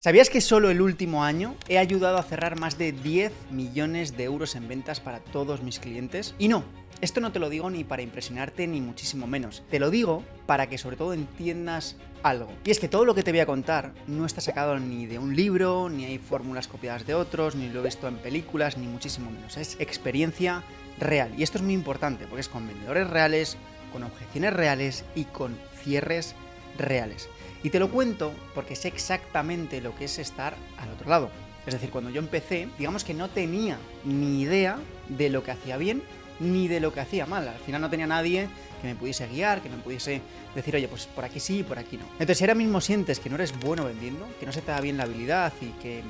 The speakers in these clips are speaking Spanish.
¿Sabías que solo el último año he ayudado a cerrar más de 10 millones de euros en ventas para todos mis clientes? Y no, esto no te lo digo ni para impresionarte ni muchísimo menos. Te lo digo para que sobre todo entiendas algo. Y es que todo lo que te voy a contar no está sacado ni de un libro, ni hay fórmulas copiadas de otros, ni lo he visto en películas, ni muchísimo menos. Es experiencia real. Y esto es muy importante porque es con vendedores reales, con objeciones reales y con cierres reales. Y te lo cuento porque sé exactamente lo que es estar al otro lado. Es decir, cuando yo empecé, digamos que no tenía ni idea de lo que hacía bien ni de lo que hacía mal. Al final no tenía nadie que me pudiese guiar, que me pudiese decir, oye, pues por aquí sí, por aquí no. Entonces, si ahora mismo sientes que no eres bueno vendiendo, que no se te da bien la habilidad y que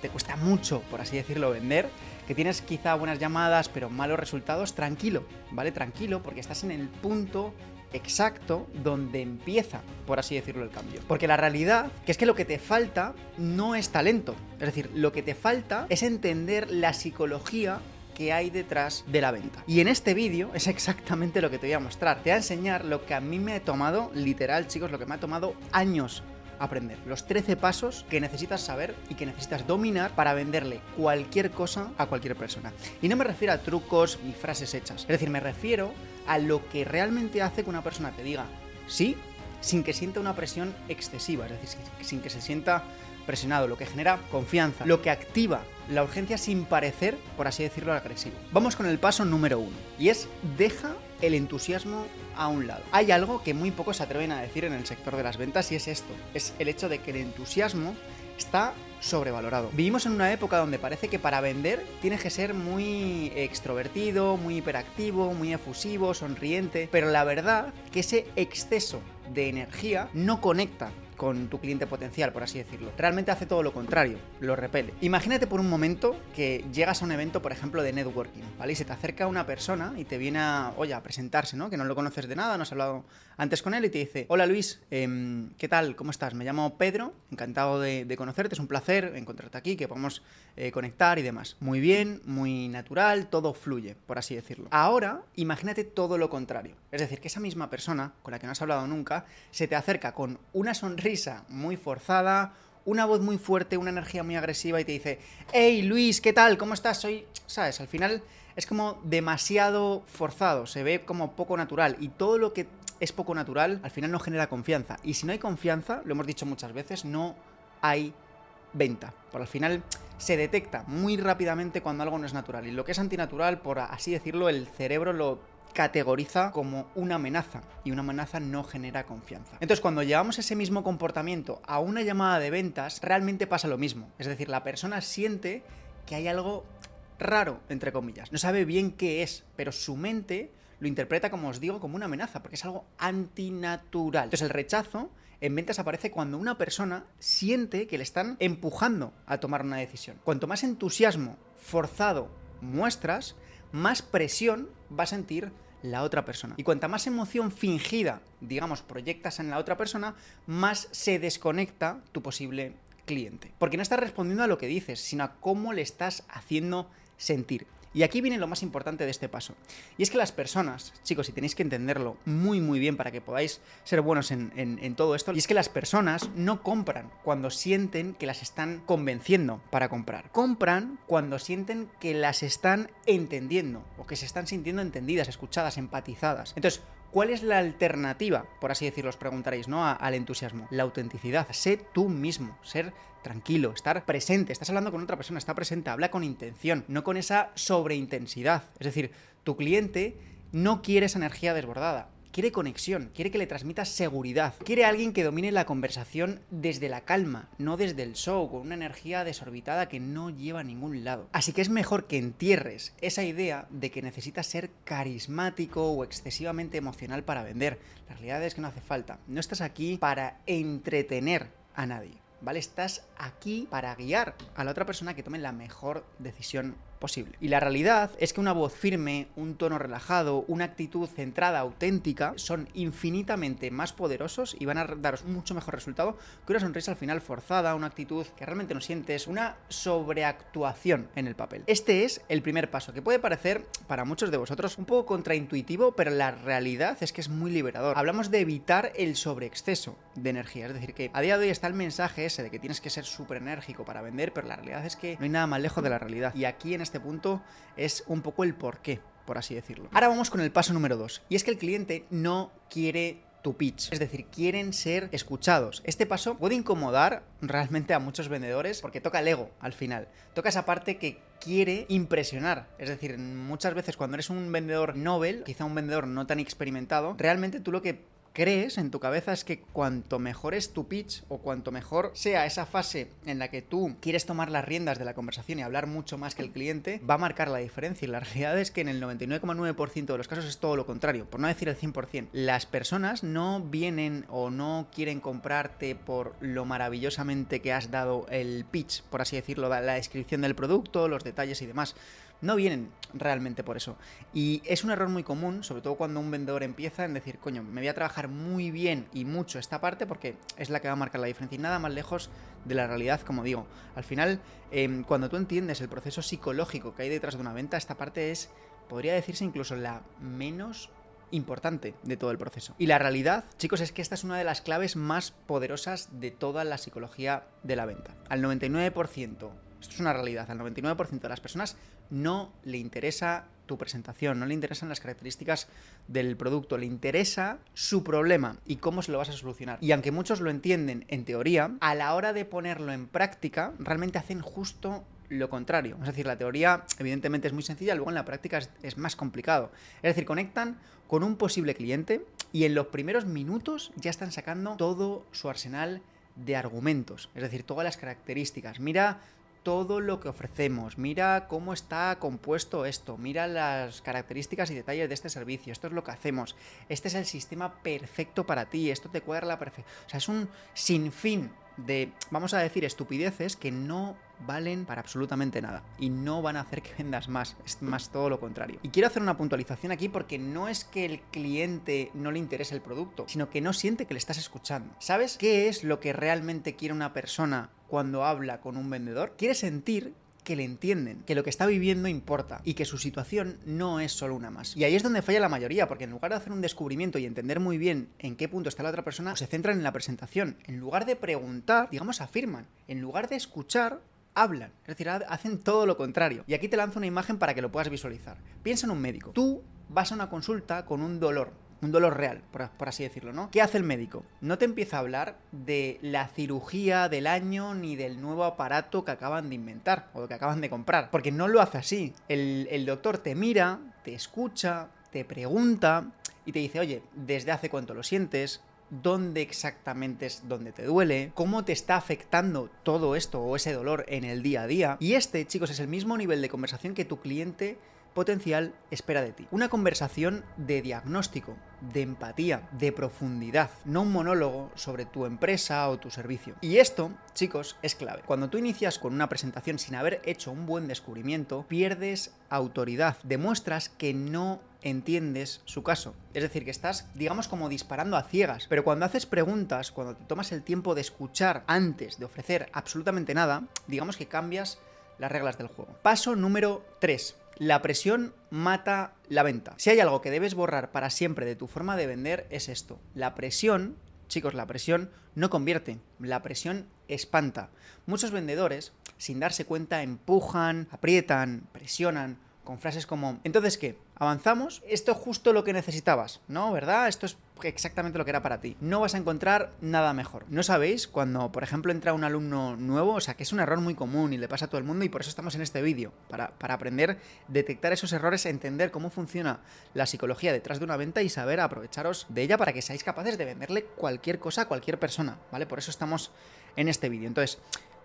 te cuesta mucho, por así decirlo, vender, que tienes quizá buenas llamadas pero malos resultados, tranquilo, ¿vale? Tranquilo, porque estás en el punto exacto donde empieza, por así decirlo, el cambio. Porque la realidad que es que lo que te falta no es talento. Es decir, lo que te falta es entender la psicología que hay detrás de la venta. Y en este vídeo es exactamente lo que te voy a mostrar. Te voy a enseñar lo que a mí me ha tomado, literal, chicos, lo que me ha tomado años aprender. Los 13 pasos que necesitas saber y que necesitas dominar para venderle cualquier cosa a cualquier persona. Y no me refiero a trucos ni frases hechas. Es decir, me refiero a lo que realmente hace que una persona te diga sí, sin que sienta una presión excesiva. Es decir, sin que se sienta presionado, lo que genera confianza, lo que activa la urgencia sin parecer, por así decirlo, agresivo. Vamos con el paso número 1 y es deja el entusiasmo a un lado. Hay algo que muy pocos se atreven a decir en el sector de las ventas y es esto, es el hecho de que el entusiasmo está sobrevalorado. Vivimos en una época donde parece que para vender tienes que ser muy extrovertido, muy hiperactivo, muy efusivo, sonriente, pero la verdad que ese exceso de energía no conecta con tu cliente potencial, por así decirlo. Realmente hace todo lo contrario, lo repele. Imagínate por un momento que llegas a un evento, por ejemplo, de networking, ¿vale? Y se te acerca una persona y te viene a presentarse, ¿no? Que no lo conoces de nada, no has hablado antes con él y te dice, hola Luis, ¿qué tal? ¿Cómo estás? Me llamo Pedro, encantado de conocerte, es un placer encontrarte aquí, que podamos conectar y demás. Muy bien, muy natural, todo fluye, por así decirlo. Ahora, imagínate todo lo contrario. Es decir, que esa misma persona, con la que no has hablado nunca, se te acerca con una sonrisa muy forzada, una voz muy fuerte, una energía muy agresiva y te dice, hey Luis, ¿qué tal? ¿Cómo estás? ¿Sabes? Al final es como demasiado forzado, se ve como poco natural y todo lo que es poco natural al final no genera confianza. Y si no hay confianza, lo hemos dicho muchas veces, no hay venta. Por al final se detecta muy rápidamente cuando algo no es natural y lo que es antinatural, por así decirlo, el cerebro lo categoriza como una amenaza y una amenaza no genera confianza. Entonces, cuando llevamos ese mismo comportamiento a una llamada de ventas, realmente pasa lo mismo. Es decir, la persona siente que hay algo raro, entre comillas. No sabe bien qué es, pero su mente lo interpreta, como os digo, como una amenaza, porque es algo antinatural. Entonces, el rechazo en ventas aparece cuando una persona siente que le están empujando a tomar una decisión. Cuanto más entusiasmo forzado muestras, más presión va a sentir la otra persona. Y cuanta más emoción fingida, digamos, proyectas en la otra persona, más se desconecta tu posible cliente. Porque no estás respondiendo a lo que dices, sino a cómo le estás haciendo sentir. Y aquí viene lo más importante de este paso. Y es que las personas, chicos, y tenéis que entenderlo muy muy bien para que podáis ser buenos en todo esto, y es que las personas no compran cuando sienten que las están convenciendo para comprar. Compran cuando sienten que las están entendiendo o que se están sintiendo entendidas, escuchadas, empatizadas. Entonces, ¿cuál es la alternativa, por así decirlo, os preguntaréis, ¿no? Al entusiasmo. La autenticidad. Sé tú mismo. Ser tranquilo, estar presente. Estás hablando con otra persona, está presente, habla con intención, no con esa sobreintensidad. Es decir, tu cliente no quiere esa energía desbordada. Quiere conexión, quiere que le transmitas seguridad, quiere alguien que domine la conversación desde la calma, no desde el show, con una energía desorbitada que no lleva a ningún lado. Así que es mejor que entierres esa idea de que necesitas ser carismático o excesivamente emocional para vender. La realidad es que no hace falta. No estás aquí para entretener a nadie, ¿vale? Estás aquí para guiar a la otra persona que tome la mejor decisión posible. Y la realidad es que una voz firme, un tono relajado, una actitud centrada, auténtica, son infinitamente más poderosos y van a daros un mucho mejor resultado que una sonrisa al final forzada, una actitud que realmente no sientes, una sobreactuación en el papel. Este es el primer paso, que puede parecer para muchos de vosotros un poco contraintuitivo, pero la realidad es que es muy liberador. Hablamos de evitar el sobreexceso, de energía. Es decir, que a día de hoy está el mensaje ese de que tienes que ser súper enérgico para vender, pero la realidad es que no hay nada más lejos de la realidad. Y aquí en este punto es un poco el porqué, por así decirlo. Ahora vamos con el paso número 2, y es que el cliente no quiere tu pitch, es decir, quieren ser escuchados. Este paso puede incomodar realmente a muchos vendedores porque toca el ego al final, toca esa parte que quiere impresionar. Es decir, muchas veces cuando eres un vendedor novel, quizá un vendedor no tan experimentado, realmente tú lo que crees en tu cabeza es que cuanto mejor es tu pitch o cuanto mejor sea esa fase en la que tú quieres tomar las riendas de la conversación y hablar mucho más que el cliente, va a marcar la diferencia. Y la realidad es que en el 99,9% de los casos es todo lo contrario, por no decir el 100%. Las personas no vienen o no quieren comprarte por lo maravillosamente que has dado el pitch, por así decirlo, la descripción del producto, los detalles y demás. No vienen realmente por eso. Y es un error muy común, sobre todo cuando un vendedor empieza en decir, coño, me voy a trabajar muy bien y mucho esta parte porque es la que va a marcar la diferencia. Y nada más lejos de la realidad, como digo. Al final, cuando tú entiendes el proceso psicológico que hay detrás de una venta, esta parte es, podría decirse incluso la menos importante de todo el proceso. Y la realidad, chicos, es que esta es una de las claves más poderosas de toda la psicología de la venta. Al 99%, esto es una realidad, al 99% de las personas no le interesa tu presentación, no le interesan las características del producto, le interesa su problema y cómo se lo vas a solucionar. Y aunque muchos lo entienden en teoría, a la hora de ponerlo en práctica, realmente hacen justo lo contrario. Es decir, la teoría evidentemente es muy sencilla, luego en la práctica es más complicado. Es decir, conectan con un posible cliente y en los primeros minutos ya están sacando todo su arsenal de argumentos, es decir, todas las características. Mira todo lo que ofrecemos, mira cómo está compuesto esto, mira las características y detalles de este servicio, esto es lo que hacemos, este es el sistema perfecto para ti, esto te cuadra la perfección. O sea, es un sinfín de, vamos a decir, estupideces que no valen para absolutamente nada y no van a hacer que vendas más, es más todo lo contrario. Y quiero hacer una puntualización aquí porque no es que el cliente no le interese el producto, sino que no siente que le estás escuchando. ¿Sabes qué es lo que realmente quiere una persona cuando habla con un vendedor? Quiere sentir que le entienden, que lo que está viviendo importa y que su situación no es solo una más. Y ahí es donde falla la mayoría, porque en lugar de hacer un descubrimiento y entender muy bien en qué punto está la otra persona, pues se centran en la presentación. En lugar de preguntar, digamos, afirman. En lugar de escuchar, hablan. Es decir, hacen todo lo contrario. Y aquí te lanzo una imagen para que lo puedas visualizar. Piensa en un médico. Tú vas a una consulta con un dolor real, por así decirlo, ¿no? ¿Qué hace el médico? No te empieza a hablar de la cirugía del año ni del nuevo aparato que acaban de inventar o que acaban de comprar, porque no lo hace así. El doctor te mira, te escucha, te pregunta y te dice, oye, ¿desde hace cuánto lo sientes? ¿Dónde exactamente es donde te duele? ¿Cómo te está afectando todo esto o ese dolor en el día a día? Y este, chicos, es el mismo nivel de conversación que tu cliente potencial espera de ti. Una conversación de diagnóstico, de empatía, de profundidad, no un monólogo sobre tu empresa o tu servicio. Y esto, chicos, es clave. Cuando tú inicias con una presentación sin haber hecho un buen descubrimiento, pierdes autoridad, demuestras que no entiendes su caso. Es decir, que estás, digamos, como disparando a ciegas. Pero cuando haces preguntas, cuando te tomas el tiempo de escuchar antes de ofrecer absolutamente nada, digamos que cambias las reglas del juego. Paso número 3. La presión mata la venta. Si hay algo que debes borrar para siempre de tu forma de vender es esto. La presión, chicos, la presión no convierte, la presión espanta. Muchos vendedores, sin darse cuenta, empujan, aprietan, presionan con frases como, ¿entonces qué? ¿Avanzamos? Esto es justo lo que necesitabas, ¿no? ¿Verdad? Esto es exactamente lo que era para ti. No vas a encontrar nada mejor. ¿No sabéis? Cuando, por ejemplo, entra un alumno nuevo, o sea, que es un error muy común y le pasa a todo el mundo y por eso estamos en este vídeo, para aprender a detectar esos errores, entender cómo funciona la psicología detrás de una venta y saber aprovecharos de ella para que seáis capaces de venderle cualquier cosa a cualquier persona, ¿vale? Por eso estamos en este vídeo. Entonces,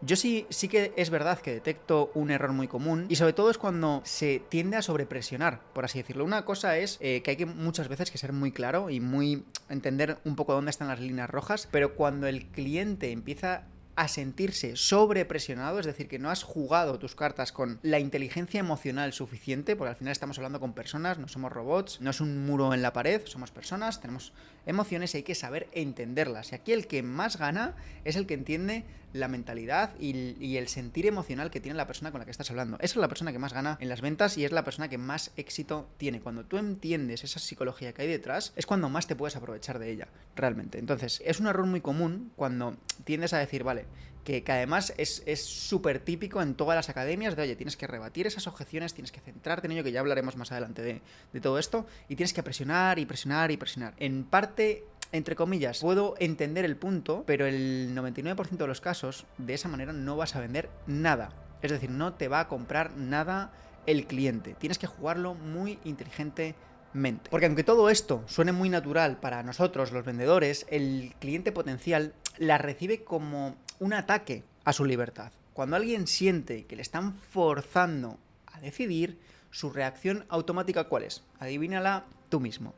yo sí que es verdad que detecto un error muy común y sobre todo es cuando se tiende a sobrepresionar, por así decirlo. Una cosa es que hay que muchas veces que ser muy claro y muy entender un poco dónde están las líneas rojas, pero cuando el cliente empieza a sentirse sobrepresionado, es decir, que no has jugado tus cartas con la inteligencia emocional suficiente, porque al final estamos hablando con personas, no somos robots, no es un muro en la pared, somos personas, tenemos emociones y hay que saber entenderlas. Y aquí el que más gana es el que entiende la mentalidad y el sentir emocional que tiene la persona con la que estás hablando. Esa es la persona que más gana en las ventas y es la persona que más éxito tiene. Cuando tú entiendes esa psicología que hay detrás, es cuando más te puedes aprovechar de ella, realmente. Entonces, es un error muy común cuando tiendes a decir, vale, que además es súper típico en todas las academias de, oye, tienes que rebatir esas objeciones, tienes que centrarte en ello, que ya hablaremos más adelante de todo esto, y tienes que presionar y presionar y presionar. En parte, entre comillas, puedo entender el punto, pero el 99% de los casos, de esa manera no vas a vender nada. Es decir, no te va a comprar nada el cliente. Tienes que jugarlo muy inteligentemente. Porque aunque todo esto suene muy natural para nosotros, los vendedores, el cliente potencial la recibe como un ataque a su libertad. Cuando alguien siente que le están forzando a decidir, su reacción automática, ¿cuál es? Adivínala tú mismo.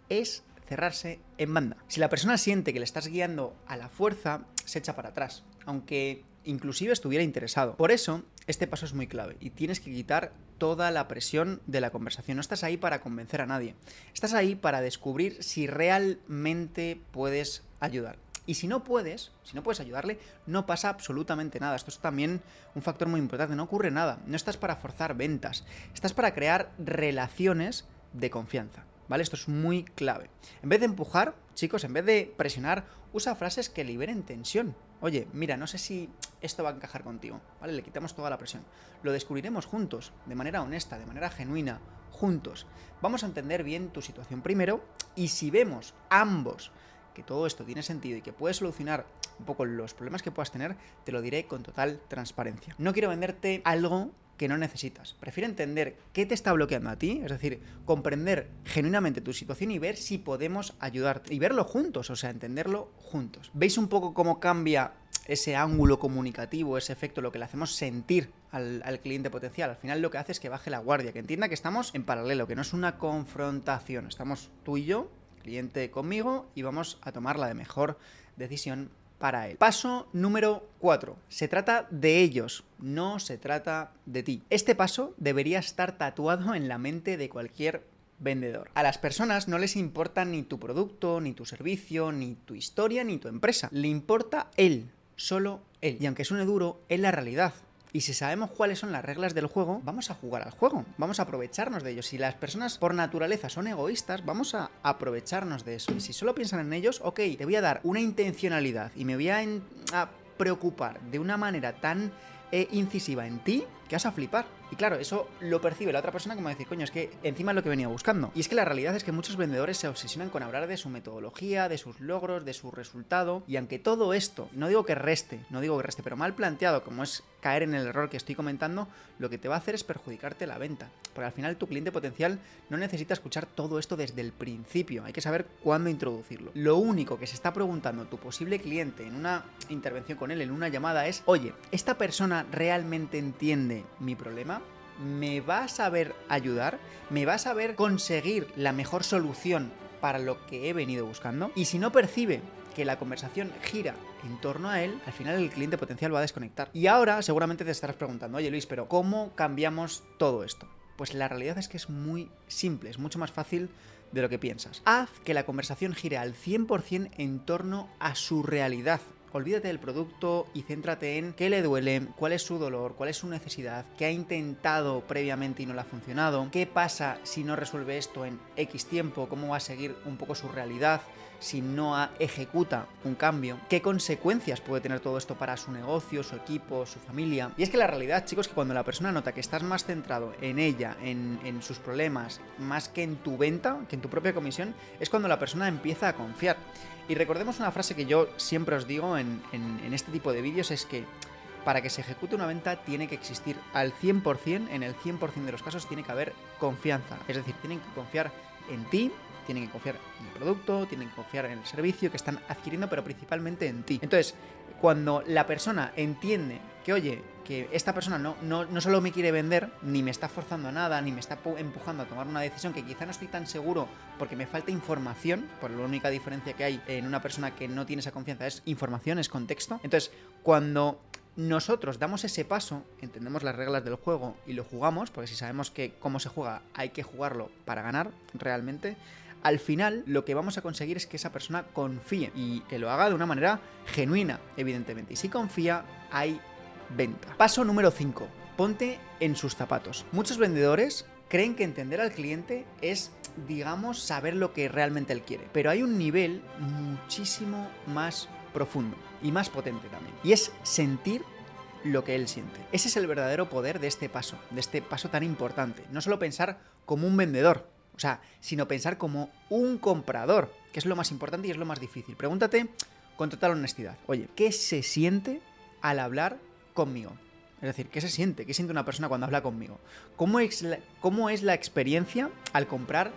Es cerrarse en banda. Si la persona siente que le estás guiando a la fuerza, se echa para atrás, aunque inclusive estuviera interesado. Por eso, este paso es muy clave y tienes que quitar toda la presión de la conversación. No estás ahí para convencer a nadie. Estás ahí para descubrir si realmente puedes ayudar. Y si no puedes ayudarle, no pasa absolutamente nada. Esto es también un factor muy importante. No ocurre nada. No estás para forzar ventas. Estás para crear relaciones de confianza. ¿Vale? Esto es muy clave. En vez de empujar, chicos, en vez de presionar, usa frases que liberen tensión. Oye, mira, no sé si esto va a encajar contigo, ¿vale? Le quitamos toda la presión. Lo descubriremos juntos, de manera honesta, de manera genuina, juntos. Vamos a entender bien tu situación primero y si vemos ambos que todo esto tiene sentido y que puedes solucionar un poco los problemas que puedas tener, te lo diré con total transparencia. No quiero venderte algo que no necesitas. Prefiero entender qué te está bloqueando a ti, es decir, comprender genuinamente tu situación y ver si podemos ayudarte. Y verlo juntos, o sea, entenderlo juntos. ¿Veis un poco cómo cambia ese ángulo comunicativo, ese efecto, lo que le hacemos sentir al cliente potencial? Al final lo que hace es que baje la guardia, que entienda que estamos en paralelo, que no es una confrontación. Estamos tú y yo, cliente conmigo, y vamos a tomar la de mejor decisión para él. Paso número 4. Se trata de ellos, no se trata de ti. Este paso debería estar tatuado en la mente de cualquier vendedor. A las personas no les importa ni tu producto, ni tu servicio, ni tu historia, ni tu empresa. Le importa él, solo él. Y aunque suene duro, es la realidad. Y si sabemos cuáles son las reglas del juego, vamos a jugar al juego, vamos a aprovecharnos de ellos. Si las personas por naturaleza son egoístas, vamos a aprovecharnos de eso. Y si solo piensan en ellos, ok, te voy a dar una intencionalidad y me voy a preocupar de una manera tan incisiva en ti que vas a flipar. Y claro, eso lo percibe la otra persona como decir, coño, es que encima es lo que venía buscando. Y es que la realidad es que muchos vendedores se obsesionan con hablar de su metodología, de sus logros, de su resultado. Y aunque todo esto, no digo que reste, pero mal planteado, como es caer en el error que estoy comentando, lo que te va a hacer es perjudicarte la venta. Porque al final tu cliente potencial no necesita escuchar todo esto desde el principio. Hay que saber cuándo introducirlo. Lo único que se está preguntando tu posible cliente en una intervención con él, en una llamada, es, oye, ¿esta persona realmente entiende mi problema? ¿Me va a saber ayudar? ¿Me va a saber conseguir la mejor solución para lo que he venido buscando? Y si no percibe que la conversación gira en torno a él, al final el cliente potencial va a desconectar. Y ahora seguramente te estarás preguntando, oye Luis, pero ¿cómo cambiamos todo esto? Pues la realidad es que es muy simple, es mucho más fácil de lo que piensas. Haz que la conversación gire al 100% en torno a su realidad. Olvídate del producto y céntrate en qué le duele, cuál es su dolor, cuál es su necesidad, qué ha intentado previamente y no le ha funcionado, qué pasa si no resuelve esto en X tiempo, cómo va a seguir un poco su realidad si no ejecuta un cambio, qué consecuencias puede tener todo esto para su negocio, su equipo, su familia. Y es que la realidad, chicos, que cuando la persona nota que estás más centrado en ella, en sus problemas, más que en tu venta, que en tu propia comisión, es cuando la persona empieza a confiar. Y recordemos una frase que yo siempre os digo en este tipo de vídeos, es que para que se ejecute una venta tiene que existir al 100%, en el 100% de los casos tiene que haber confianza. Es decir, tienen que confiar en ti, tienen que confiar en el producto, tienen que confiar en el servicio que están adquiriendo, pero principalmente en ti. Entonces, cuando la persona entiende que oye, que esta persona no solo me quiere vender, ni me está forzando a nada, ni me está empujando a tomar una decisión que quizá no estoy tan seguro porque me falta información, por la única diferencia que hay en una persona que no tiene esa confianza es información, es contexto. Entonces, cuando nosotros damos ese paso, entendemos las reglas del juego y lo jugamos, porque si sabemos que cómo se juega hay que jugarlo para ganar realmente, al final lo que vamos a conseguir es que esa persona confíe y que lo haga de una manera genuina, evidentemente. Y si confía, hay venta. Paso número 5. Ponte en sus zapatos. Muchos vendedores creen que entender al cliente es, digamos, saber lo que realmente él quiere. Pero hay un nivel muchísimo más profundo y más potente también. Y es sentir lo que él siente. Ese es el verdadero poder de este paso tan importante. No solo pensar como un vendedor, sino pensar como un comprador, que es lo más importante y es lo más difícil. Pregúntate con total honestidad, oye, ¿qué se siente al hablar conmigo? Es decir, ¿qué se siente? ¿Qué siente una persona cuando habla conmigo? ¿Cómo es la experiencia al comprar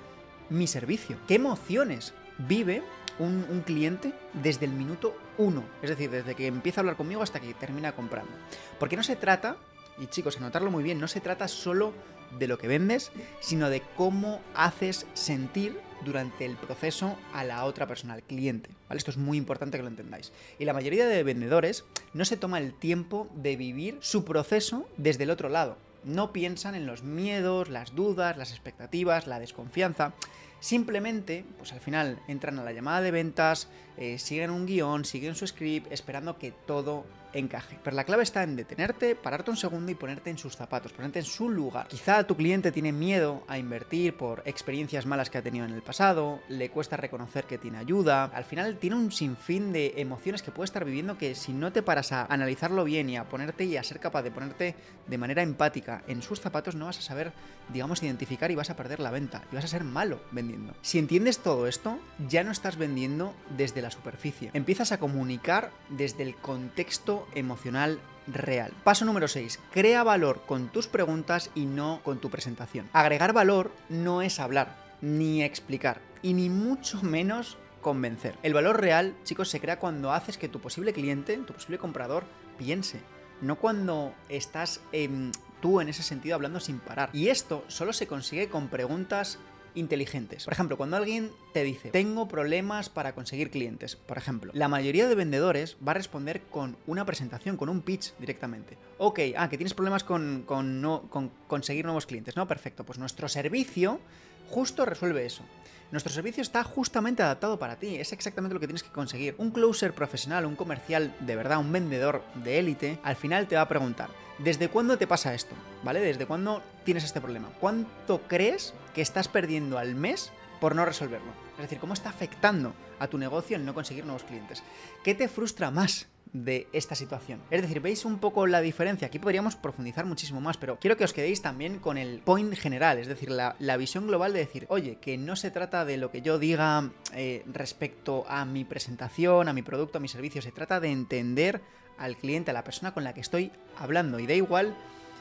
mi servicio? ¿Qué emociones vive un cliente desde el minuto 1? Es decir, desde que empieza a hablar conmigo hasta que termina comprando. Porque no se trata, y chicos, anotarlo muy bien, no se trata solo de lo que vendes, sino de cómo haces sentir durante el proceso a la otra persona, al cliente, ¿vale? Esto es muy importante que lo entendáis. Y la mayoría de vendedores no se toma el tiempo de vivir su proceso desde el otro lado. No piensan en los miedos, las dudas, las expectativas, la desconfianza. Simplemente, pues al final entran a la llamada de ventas, siguen un guión, siguen su script, esperando que todo encaje. Pero la clave está en detenerte, pararte un segundo y ponerte en sus zapatos, ponerte en su lugar. Quizá tu cliente tiene miedo a invertir por experiencias malas que ha tenido en el pasado, le cuesta reconocer que tiene ayuda, al final tiene un sinfín de emociones que puede estar viviendo que si no te paras a analizarlo bien y a ponerte y a ser capaz de ponerte de manera empática en sus zapatos, no vas a saber, digamos, identificar y vas a perder la venta y vas a ser malo vendiendo. Si entiendes todo esto, ya no estás vendiendo desde la superficie, empiezas a comunicar desde el contexto emocional real. Paso número 6. Crea valor con tus preguntas y no con tu presentación. Agregar valor no es hablar, ni explicar, y ni mucho menos convencer. El valor real, chicos, se crea cuando haces que tu posible cliente, tu posible comprador, piense, no cuando estás tú en ese sentido hablando sin parar. Y esto solo se consigue con preguntas inteligentes. Por ejemplo, cuando alguien te dice, tengo problemas para conseguir clientes, por ejemplo, la mayoría de vendedores va a responder con una presentación, con un pitch directamente. Ok, que tienes problemas con conseguir nuevos clientes, ¿no? Perfecto, pues nuestro servicio justo resuelve eso. Nuestro servicio está justamente adaptado para ti, es exactamente lo que tienes que conseguir. Un closer profesional, un comercial de verdad, un vendedor de élite, al final te va a preguntar, ¿desde cuándo te pasa esto? ¿Vale? ¿Desde cuándo tienes este problema? ¿Cuánto crees que estás perdiendo al mes por no resolverlo? Es decir, ¿cómo está afectando a tu negocio el no conseguir nuevos clientes? ¿Qué te frustra más de esta situación? Es decir, ¿veis un poco la diferencia? Aquí podríamos profundizar muchísimo más, pero quiero que os quedéis también con el point general, es decir, la visión global de decir, oye, que no se trata de lo que yo diga respecto a mi presentación, a mi producto, a mi servicio, se trata de entender al cliente, a la persona con la que estoy hablando, y da igual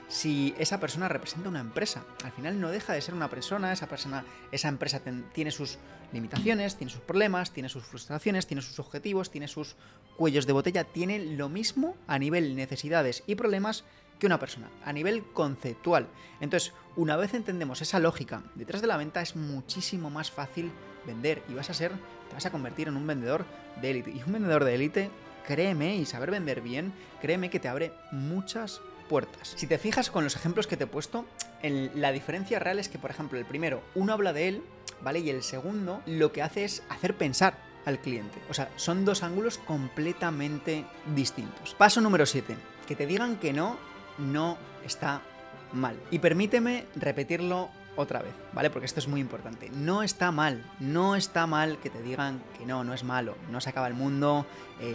si esa persona representa una empresa. Al final no deja de ser una persona, esa empresa tiene sus limitaciones, tiene sus problemas, tiene sus frustraciones, tiene sus objetivos, tiene sus cuellos de botella, tiene lo mismo a nivel necesidades y problemas que una persona, a nivel conceptual. Entonces, una vez entendemos esa lógica detrás de la venta, es muchísimo más fácil vender y te vas a convertir en un vendedor de élite. Y un vendedor de élite, créeme, y saber vender bien, créeme que te abre muchas puertas. Si te fijas con los ejemplos que te he puesto, la diferencia real es que, por ejemplo, el primero, uno habla de él, ¿vale? Y el segundo lo que hace es hacer pensar al cliente. O sea, son dos ángulos completamente distintos. Paso número 7. Que te digan que no está mal. Y permíteme repetirlo otra vez, ¿vale? Porque esto es muy importante. No está mal que te digan que no es malo, no se acaba el mundo,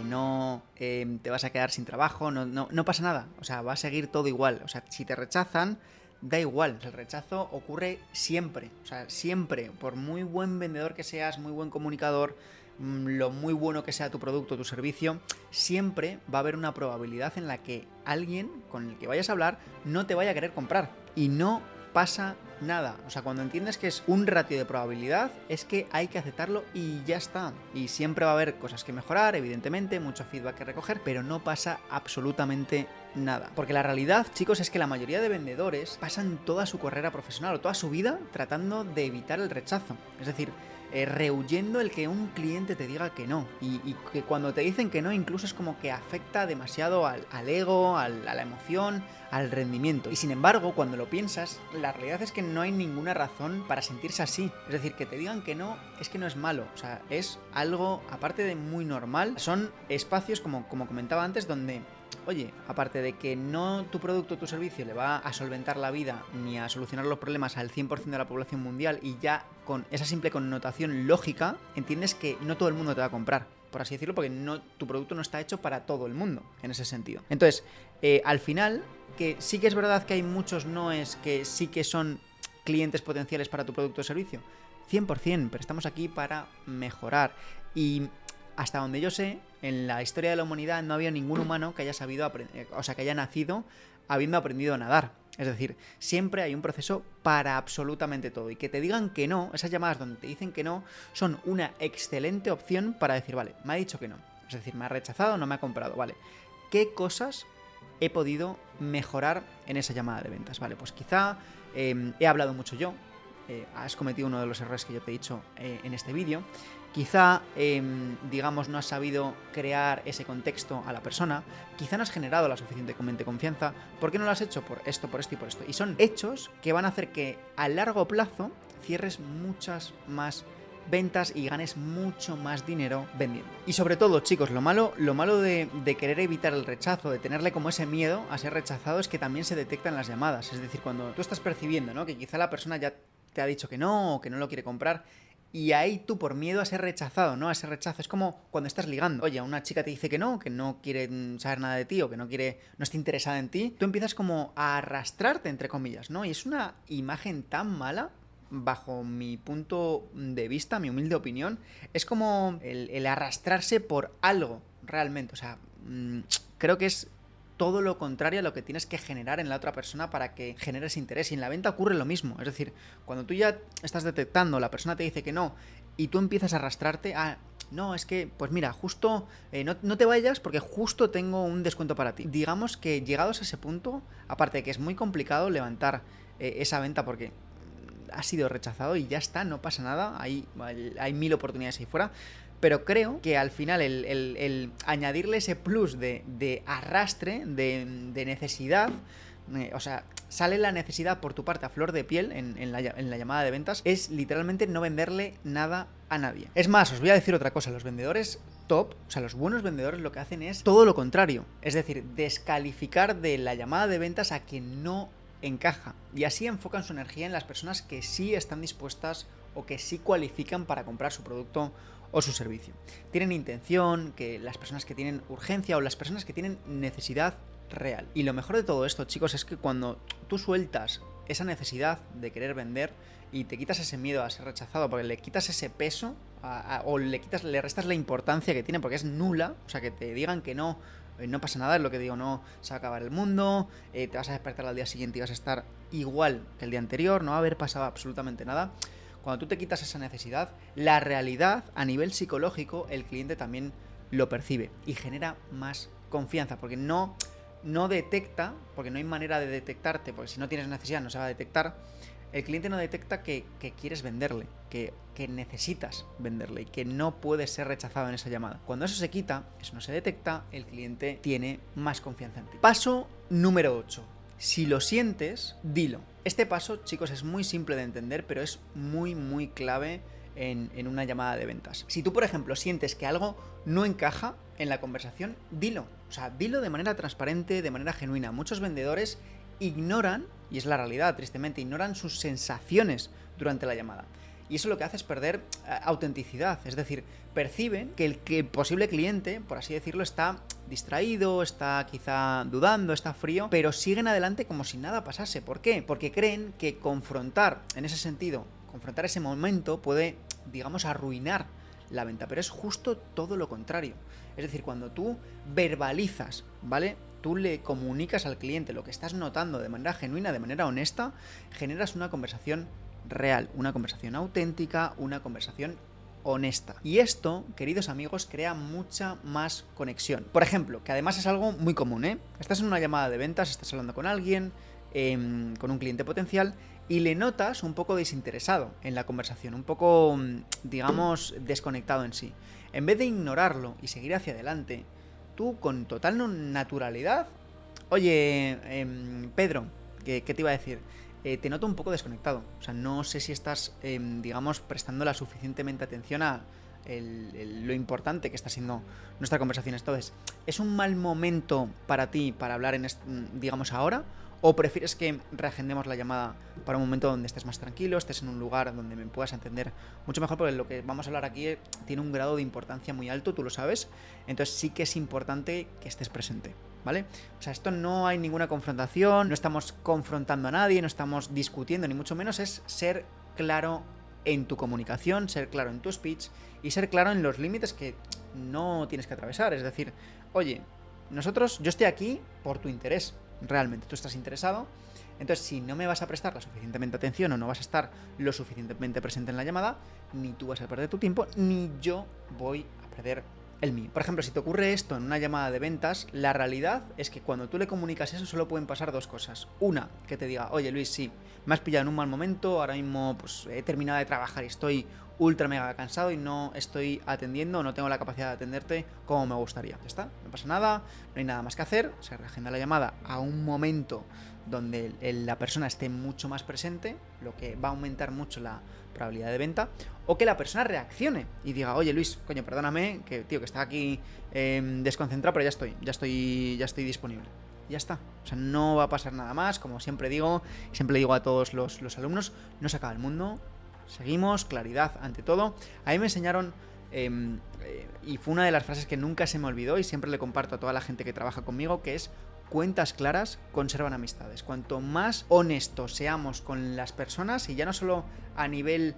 no te vas a quedar sin trabajo, no pasa nada, o sea, va a seguir todo igual. O sea, si te rechazan, da igual, el rechazo ocurre siempre, o sea, siempre, por muy buen vendedor que seas, muy buen comunicador, lo muy bueno que sea tu producto, tu servicio, siempre va a haber una probabilidad en la que alguien con el que vayas a hablar no te vaya a querer comprar, y no pasa nada. O sea, cuando entiendes que es un ratio de probabilidad, es que hay que aceptarlo y ya está. Y siempre va a haber cosas que mejorar, evidentemente, mucho feedback que recoger, pero no pasa absolutamente nada. Porque la realidad, chicos, es que la mayoría de vendedores pasan toda su carrera profesional o toda su vida tratando de evitar el rechazo. Es decir, rehuyendo el que un cliente te diga que no. Y que cuando te dicen que no, incluso es como que afecta demasiado al ego, a la emoción, al rendimiento. Y sin embargo, cuando lo piensas, la realidad es que no hay ninguna razón para sentirse así. Es decir, que te digan que no, es que no es malo. O sea, es algo, aparte de muy normal, son espacios, como comentaba antes, donde... Oye, aparte de que no tu producto o tu servicio le va a solventar la vida ni a solucionar los problemas al 100% de la población mundial, y ya con esa simple connotación lógica, entiendes que no todo el mundo te va a comprar, por así decirlo, porque tu producto no está hecho para todo el mundo, en ese sentido. Entonces, al final, que sí que es verdad que hay muchos noes que sí que son clientes potenciales para tu producto o servicio, 100%, pero estamos aquí para mejorar. Y hasta donde yo sé, en la historia de la humanidad no había ningún humano que haya sabido que haya nacido habiendo aprendido a nadar. Es decir, siempre hay un proceso para absolutamente todo. Y que te digan que no, esas llamadas donde te dicen que no, son una excelente opción para decir, vale, me ha dicho que no. Es decir, me ha rechazado, no me ha comprado. Vale, ¿qué cosas he podido mejorar en esa llamada de ventas? Vale, pues quizá he hablado mucho yo. Has cometido uno de los errores que yo te he dicho en este vídeo. Quizá, digamos, no has sabido crear ese contexto a la persona. Quizá no has generado la suficientemente confianza. ¿Por qué no lo has hecho? Por esto, por esto y por esto. Y son hechos que van a hacer que a largo plazo cierres muchas más ventas y ganes mucho más dinero vendiendo. Y sobre todo, chicos, lo malo de querer evitar el rechazo, de tenerle como ese miedo a ser rechazado, es que también se detecta en las llamadas. Es decir, cuando tú estás percibiendo, ¿no?, que quizá la persona ya te ha dicho que no, o que no lo quiere comprar, y ahí tú, por miedo a ser rechazado, ¿no?, a ese rechazo, es como cuando estás ligando. Oye, una chica te dice que no quiere saber nada de ti, o que no está interesada en ti, tú empiezas como a arrastrarte, entre comillas, ¿no? Y es una imagen tan mala, bajo mi punto de vista, mi humilde opinión. Es como el arrastrarse por algo, realmente. O sea, creo que es todo lo contrario a lo que tienes que generar en la otra persona para que generes interés. Y en la venta ocurre lo mismo. Es decir, cuando tú ya estás detectando, la persona te dice que no, y tú empiezas a arrastrarte a... No, es que, pues mira, justo no te vayas porque justo tengo un descuento para ti. Digamos que llegados a ese punto, aparte de que es muy complicado levantar esa venta porque ha sido rechazado y ya está, no pasa nada, hay 1000 oportunidades ahí fuera. Pero creo que al final el añadirle ese plus de arrastre, de necesidad, o sea, sale la necesidad por tu parte a flor de piel en la llamada de ventas, es literalmente no venderle nada a nadie. Es más, os voy a decir otra cosa, los vendedores top, o sea, los buenos vendedores lo que hacen es todo lo contrario, es decir, descalificar de la llamada de ventas a quien no encaja, y así enfocan su energía en las personas que sí están dispuestas o que sí cualifican para comprar su producto o su servicio. Tienen intención, que las personas que tienen urgencia o las personas que tienen necesidad real. Y lo mejor de todo esto, chicos, es que cuando tú sueltas esa necesidad de querer vender y te quitas ese miedo a ser rechazado, porque le quitas ese peso o le restas la importancia que tiene, porque es nula, o sea, que te digan que no pasa nada, es lo que digo, no se va a acabar el mundo, te vas a despertar al día siguiente y vas a estar igual que el día anterior, no va a haber pasado absolutamente nada. Cuando tú te quitas esa necesidad, la realidad a nivel psicológico, el cliente también lo percibe y genera más confianza, porque no detecta, porque no hay manera de detectarte, porque si no tienes necesidad no se va a detectar. El cliente no detecta que quieres venderle, que necesitas venderle y que no puedes ser rechazado en esa llamada. Cuando eso se quita, eso no se detecta, el cliente tiene más confianza en ti. Paso número 8. Si lo sientes, dilo. Este paso, chicos, es muy simple de entender, pero es muy, muy clave en una llamada de ventas. Si tú, por ejemplo, sientes que algo no encaja en la conversación, dilo. O sea, dilo de manera transparente, de manera genuina. Muchos vendedores ignoran, y es la realidad, tristemente, ignoran sus sensaciones durante la llamada. Y eso lo que hace es perder autenticidad. Es decir, perciben que el posible cliente, por así decirlo, está distraído, está quizá dudando, está frío, pero siguen adelante como si nada pasase. ¿Por qué? Porque creen que confrontar ese momento puede, digamos, arruinar la venta. Pero es justo todo lo contrario. Es decir, cuando tú verbalizas, ¿vale?, tú le comunicas al cliente lo que estás notando de manera genuina, de manera honesta, generas una conversación real, una conversación auténtica, una conversación honesta. Y esto, queridos amigos, crea mucha más conexión. Por ejemplo, que además es algo muy común, ¿eh? Estás en una llamada de ventas, estás hablando con alguien, con un cliente potencial, y le notas un poco desinteresado en la conversación, un poco, digamos, desconectado en sí. En vez de ignorarlo y seguir hacia adelante, tú con total naturalidad, oye, Pedro, ¿qué te iba a decir? Te noto un poco desconectado. O sea, no sé si estás, digamos, prestando la suficientemente atención a lo importante que está siendo nuestra conversación. Entonces, ¿es un mal momento para ti para hablar, digamos, ahora? ¿O prefieres que reagendemos la llamada para un momento donde estés más tranquilo, estés en un lugar donde me puedas entender mucho mejor? Porque lo que vamos a hablar aquí tiene un grado de importancia muy alto, tú lo sabes. Entonces sí que es importante que estés presente, ¿vale? O sea, esto no hay ninguna confrontación, no estamos confrontando a nadie, no estamos discutiendo, ni mucho menos. Es ser claro en tu comunicación, ser claro en tu speech y ser claro en los límites que no tienes que atravesar. Es decir, oye, yo estoy aquí por tu interés. Realmente tú estás interesado, entonces si no me vas a prestar la suficientemente atención o no vas a estar lo suficientemente presente en la llamada, ni tú vas a perder tu tiempo, ni yo voy a perder el mío. Por ejemplo, si te ocurre esto en una llamada de ventas, la realidad es que cuando tú le comunicas eso solo pueden pasar dos cosas. Una, que te diga, oye Luis, sí, me has pillado en un mal momento, ahora mismo pues he terminado de trabajar y estoy ultra mega cansado y no estoy atendiendo, no tengo la capacidad de atenderte como me gustaría. Ya está, no pasa nada, no hay nada más que hacer, se reagenda la llamada a un momento donde la persona esté mucho más presente, lo que va a aumentar mucho la probabilidad de venta, o que la persona reaccione y diga, oye Luis, coño, perdóname, que está aquí desconcentrado, pero ya estoy disponible. Ya está, o sea, no va a pasar nada más, como siempre digo a todos los alumnos, no se acaba el mundo, seguimos, claridad ante todo. A mí me enseñaron, y fue una de las frases que nunca se me olvidó y siempre le comparto a toda la gente que trabaja conmigo, que es: cuentas claras conservan amistades. Cuanto más honestos seamos con las personas, y ya no solo a nivel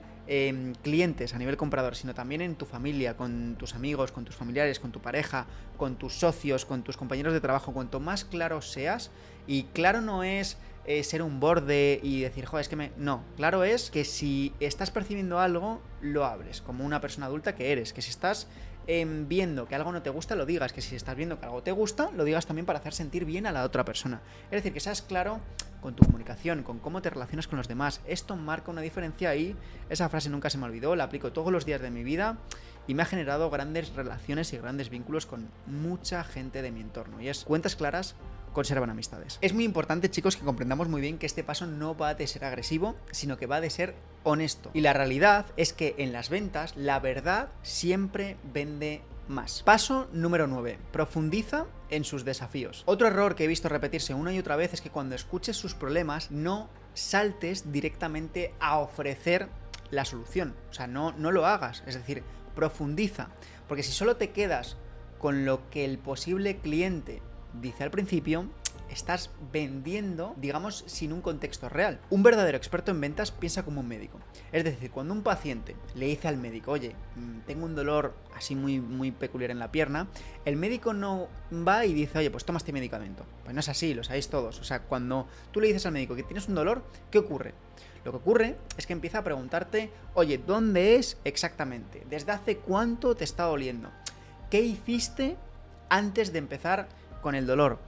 clientes, a nivel comprador, sino también en tu familia, con tus amigos, con tus familiares, con tu pareja, con tus socios, con tus compañeros de trabajo, cuanto más claro seas, y claro no es ser un borde y decir, joder, es que no, claro es que si estás percibiendo algo, lo hables, como una persona adulta que eres, que si estás viendo que algo no te gusta, lo digas, que si estás viendo que algo te gusta, lo digas también para hacer sentir bien a la otra persona. Es decir, que seas claro con tu comunicación, con cómo te relacionas con los demás. Esto marca una diferencia y esa frase nunca se me olvidó, la aplico todos los días de mi vida y me ha generado grandes relaciones y grandes vínculos con mucha gente de mi entorno. Y es: cuentas claras conservan amistades. Es muy importante, chicos, que comprendamos muy bien que este paso no va de ser agresivo, sino que va de ser honesto. Y la realidad es que en las ventas, la verdad siempre vende más. Paso número 9. Profundiza en sus desafíos. Otro error que he visto repetirse una y otra vez es que cuando escuches sus problemas, no saltes directamente a ofrecer la solución. O sea, no lo hagas. Es decir, profundiza. Porque si solo te quedas con lo que el posible cliente dice al principio, estás vendiendo, digamos, sin un contexto real. Un verdadero experto en ventas piensa como un médico. Es decir, cuando un paciente le dice al médico, oye, tengo un dolor así muy, muy peculiar en la pierna, el médico no va y dice, oye, pues toma este medicamento. Pues no es así, lo sabéis todos. O sea, cuando tú le dices al médico que tienes un dolor, ¿qué ocurre? Lo que ocurre es que empieza a preguntarte, oye, ¿dónde es exactamente? ¿Desde hace cuánto te está doliendo? ¿Qué hiciste antes de empezar con el dolor?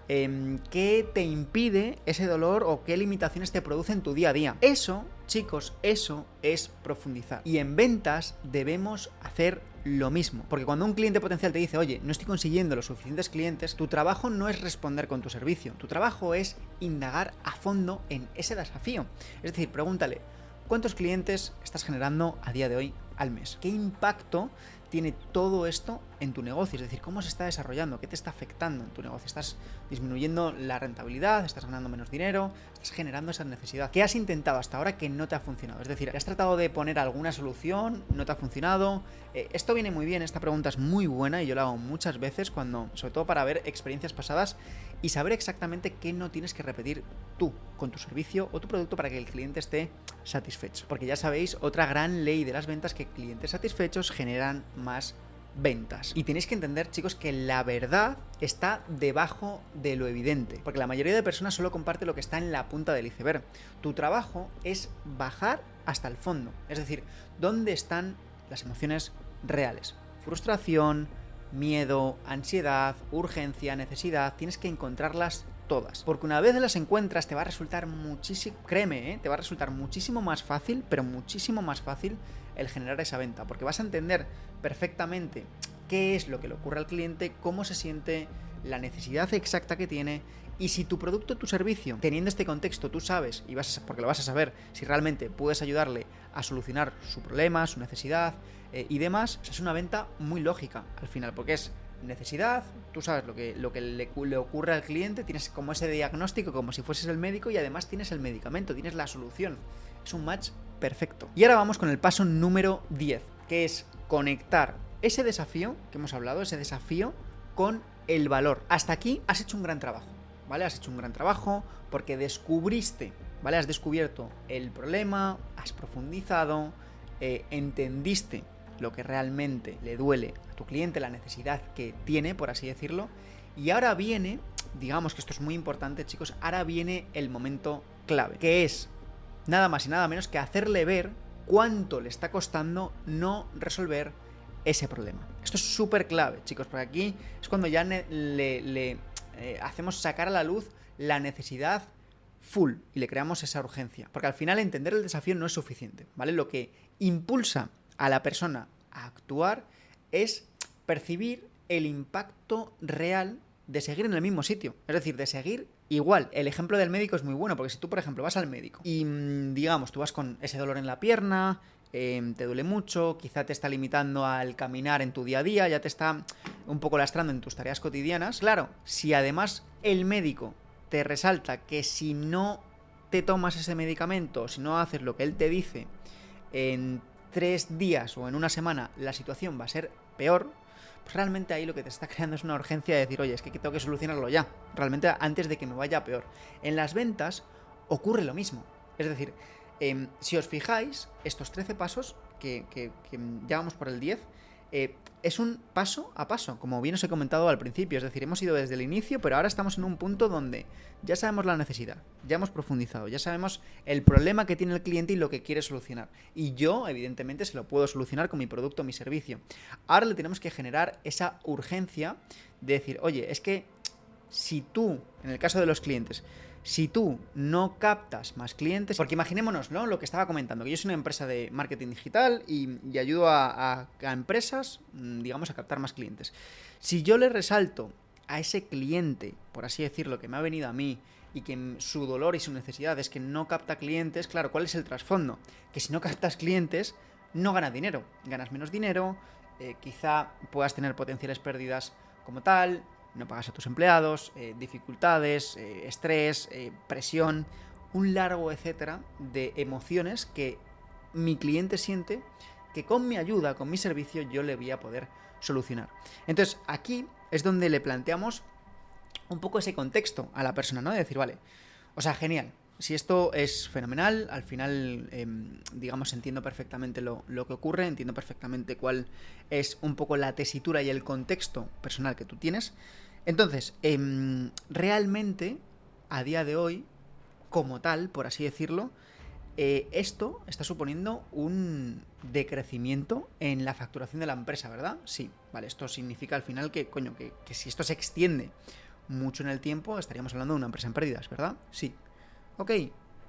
¿Qué te impide ese dolor o qué limitaciones te produce en tu día a día? Eso, chicos, eso es profundizar. Y en ventas debemos hacer lo mismo. Porque cuando un cliente potencial te dice, oye, no estoy consiguiendo los suficientes clientes, tu trabajo no es responder con tu servicio. Tu trabajo es indagar a fondo en ese desafío. Es decir, pregúntale, ¿cuántos clientes estás generando a día de hoy al mes? ¿Qué impacto tiene todo esto en tu negocio? Es decir, ¿cómo se está desarrollando? ¿Qué te está afectando en tu negocio? ¿Estás disminuyendo la rentabilidad? ¿Estás ganando menos dinero? ¿Estás generando esa necesidad? ¿Qué has intentado hasta ahora que no te ha funcionado? Es decir, ¿has tratado de poner alguna solución? ¿No te ha funcionado? Esto viene muy bien, esta pregunta es muy buena y yo la hago muchas veces sobre todo para ver experiencias pasadas y saber exactamente qué no tienes que repetir tú con tu servicio o tu producto para que el cliente esté satisfecho. Porque ya sabéis, otra gran ley de las ventas, que clientes satisfechos generan más ventas. Y tenéis que entender, chicos, que la verdad está debajo de lo evidente, porque la mayoría de personas solo comparte lo que está en la punta del iceberg. Tu trabajo es bajar hasta el fondo, es decir, ¿dónde están las emociones reales? Frustración, miedo, ansiedad, urgencia, necesidad, tienes que encontrarlas todas. Porque una vez las encuentras te va a resultar muchísimo, créeme, te va a resultar muchísimo más fácil, pero muchísimo más fácil el generar esa venta. Porque vas a entender perfectamente qué es lo que le ocurre al cliente, cómo se siente, la necesidad exacta que tiene. Y si tu producto o tu servicio, teniendo este contexto, tú sabes, y porque lo vas a saber, si realmente puedes ayudarle a solucionar su problema, su necesidad y demás, o sea, es una venta muy lógica al final, porque es necesidad, tú sabes lo que le ocurre al cliente, tienes como ese diagnóstico como si fueses el médico y además tienes el medicamento, tienes la solución. Es un match perfecto. Y ahora vamos con el paso número 10, que es conectar ese desafío que hemos hablado, ese desafío con el valor. Hasta aquí has hecho un gran trabajo, ¿vale? Has hecho un gran trabajo porque descubriste, ¿vale? Has descubierto el problema, has profundizado, entendiste lo que realmente le duele a tu cliente, la necesidad que tiene, por así decirlo. Y ahora viene, digamos que esto es muy importante, chicos, ahora viene el momento clave, que es nada más y nada menos que hacerle ver cuánto le está costando no resolver ese problema. Esto es súper clave, chicos, porque aquí es cuando ya le hacemos sacar a la luz la necesidad full y le creamos esa urgencia. Porque al final entender el desafío no es suficiente, ¿vale? Lo que impulsa a la persona a actuar es percibir el impacto real de seguir en el mismo sitio, es decir, de seguir igual. El ejemplo del médico es muy bueno, porque si tú, por ejemplo, vas al médico y, digamos, tú vas con ese dolor en la pierna, te duele mucho, quizá te está limitando al caminar en tu día a día, ya te está un poco lastrando en tus tareas cotidianas, claro, si además el médico te resalta que si no te tomas ese medicamento, si no haces lo que él te dice, en 3 días o en una semana la situación va a ser peor, pues realmente ahí lo que te está creando es una urgencia de decir, oye, es que tengo que solucionarlo ya, realmente antes de que me vaya peor. En las ventas ocurre lo mismo, es decir, si os fijáis, estos 13 pasos, que ya vamos por el 10, es un paso a paso, como bien os he comentado al principio, es decir, hemos ido desde el inicio, pero ahora estamos en un punto donde ya sabemos la necesidad, ya hemos profundizado, ya sabemos el problema que tiene el cliente y lo que quiere solucionar. Y yo, evidentemente, se lo puedo solucionar con mi producto o mi servicio. Ahora le tenemos que generar esa urgencia de decir, oye, es que si tú, en el caso de los clientes, si tú no captas más clientes, porque imaginémonos, ¿no? Lo que estaba comentando, que yo soy una empresa de marketing digital y ayudo a empresas, digamos, a captar más clientes. Si yo le resalto a ese cliente, por así decirlo, que me ha venido a mí y que su dolor y su necesidad es que no capta clientes, claro, ¿cuál es el trasfondo? Que si no captas clientes, no ganas dinero, ganas menos dinero, quizá puedas tener potenciales pérdidas como tal, no pagas a tus empleados, dificultades, estrés, presión, un largo etcétera de emociones que mi cliente siente que con mi ayuda, con mi servicio, yo le voy a poder solucionar. Entonces, aquí es donde le planteamos un poco ese contexto a la persona, ¿no? De decir, vale, o sea, genial. Si esto es fenomenal, al final, digamos, entiendo perfectamente lo que ocurre, entiendo perfectamente cuál es un poco la tesitura y el contexto personal que tú tienes. Entonces, realmente, a día de hoy, como tal, por así decirlo, esto está suponiendo un decrecimiento en la facturación de la empresa, ¿verdad? Sí, vale, esto significa al final que, coño, que si esto se extiende mucho en el tiempo, estaríamos hablando de una empresa en pérdidas, ¿verdad? Sí. Ok,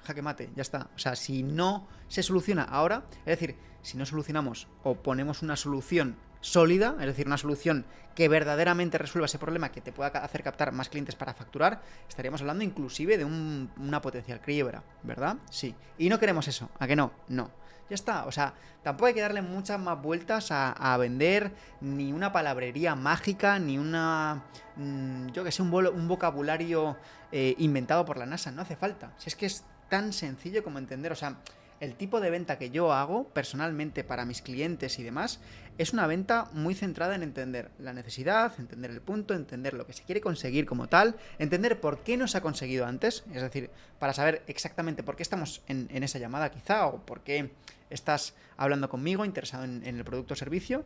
jaque mate, ya está. O sea, si no se soluciona ahora, es decir, si no solucionamos o ponemos una solución sólida, es decir, una solución que verdaderamente resuelva ese problema, que te pueda hacer captar más clientes para facturar, estaríamos hablando inclusive de una potencial quiebra, ¿verdad? Sí. Y no queremos eso, ¿a que no? No. Ya está, o sea, tampoco hay que darle muchas más vueltas a vender, ni una palabrería mágica, ni yo que sé, un vocabulario inventado por la NASA, no hace falta. Si es que es tan sencillo como entender, o sea, el tipo de venta que yo hago personalmente para mis clientes y demás es una venta muy centrada en entender la necesidad, entender el punto, entender lo que se quiere conseguir como tal, entender por qué no se ha conseguido antes, es decir, para saber exactamente por qué estamos en esa llamada quizá o por qué estás hablando conmigo, interesado en el producto o servicio,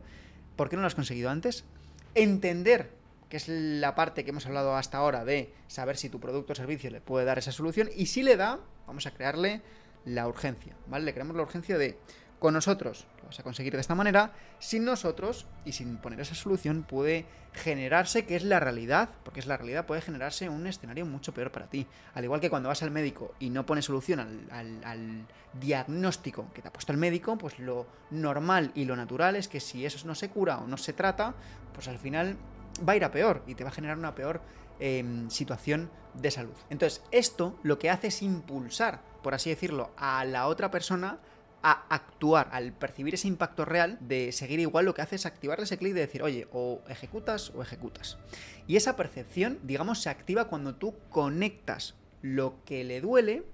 ¿Por qué no lo has conseguido antes? Entender, que es la parte que hemos hablado hasta ahora de saber si tu producto o servicio le puede dar esa solución, y si le da, vamos a crearle la urgencia, ¿vale? Le creamos la urgencia de, con nosotros lo vas a conseguir de esta manera, sin nosotros y sin poner esa solución puede generarse, que es la realidad, porque es la realidad, puede generarse un escenario mucho peor para ti. Al igual que cuando vas al médico y no pones solución al diagnóstico que te ha puesto el médico, pues lo normal y lo natural es que si eso no se cura o no se trata, pues al final va a ir a peor y te va a generar una peor situación de salud. Entonces, esto lo que hace es impulsar, por así decirlo, a la otra persona a actuar. Al percibir ese impacto real de seguir igual, lo que hace es activarle ese clic de decir, oye, o ejecutas o ejecutas. Y esa percepción, digamos, se activa cuando tú conectas lo que le duele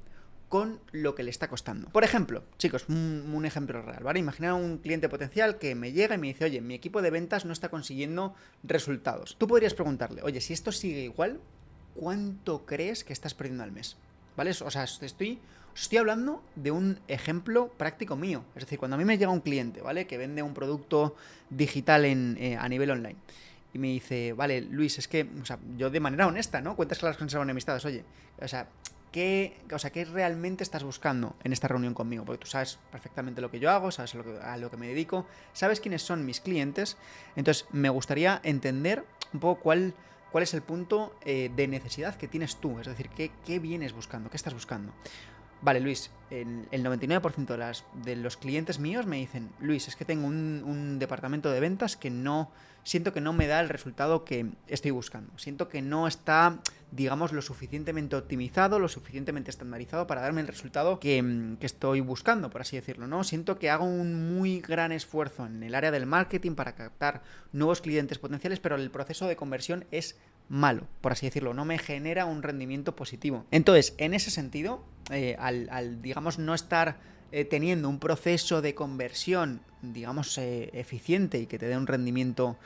con lo que le está costando. Por ejemplo, chicos, un ejemplo real, ¿vale? Imagina un cliente potencial que me llega y me dice, oye, mi equipo de ventas no está consiguiendo resultados. Tú podrías preguntarle, oye, si esto sigue igual, ¿cuánto crees que estás perdiendo al mes? ¿Vale? O sea, estoy hablando de un ejemplo práctico mío. Es decir, cuando a mí me llega un cliente, ¿vale? Que vende un producto digital a nivel online. Y me dice, vale, Luis, es que, o sea, yo de manera honesta, ¿no? Cuentas claras conservan enemistades. Oye, o sea, ¿qué realmente estás buscando en esta reunión conmigo? Porque tú sabes perfectamente lo que yo hago, sabes a lo que me dedico, sabes quiénes son mis clientes. Entonces, me gustaría entender un poco cuál es el punto de necesidad que tienes tú. Es decir, ¿qué vienes buscando? ¿Qué estás buscando? Vale, Luis, el 99% de los clientes míos me dicen, Luis, es que tengo un departamento de ventas que siento que no me da el resultado que estoy buscando. Siento que no está, digamos, lo suficientemente optimizado, lo suficientemente estandarizado para darme el resultado que estoy buscando, por así decirlo, ¿no? Siento que hago un muy gran esfuerzo en el área del marketing para captar nuevos clientes potenciales, pero el proceso de conversión es malo, por así decirlo, no me genera un rendimiento positivo. Entonces, en ese sentido, al digamos, no estar teniendo un proceso de conversión, digamos, eficiente y que te dé un rendimiento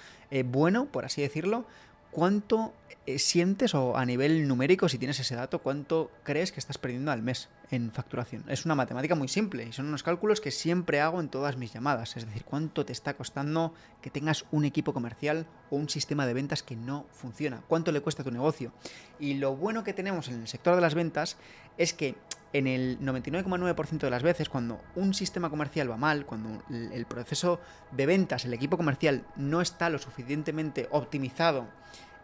bueno, por así decirlo, ¿cuánto sientes, o a nivel numérico, si tienes ese dato, cuánto crees que estás perdiendo al mes en facturación? Es una matemática muy simple y son unos cálculos que siempre hago en todas mis llamadas. Es decir, cuánto te está costando que tengas un equipo comercial o un sistema de ventas que no funciona, cuánto le cuesta a tu negocio. Y lo bueno que tenemos en el sector de las ventas es que en el 99,9% de las veces, cuando un sistema comercial va mal, cuando el proceso de ventas, el equipo comercial no está lo suficientemente optimizado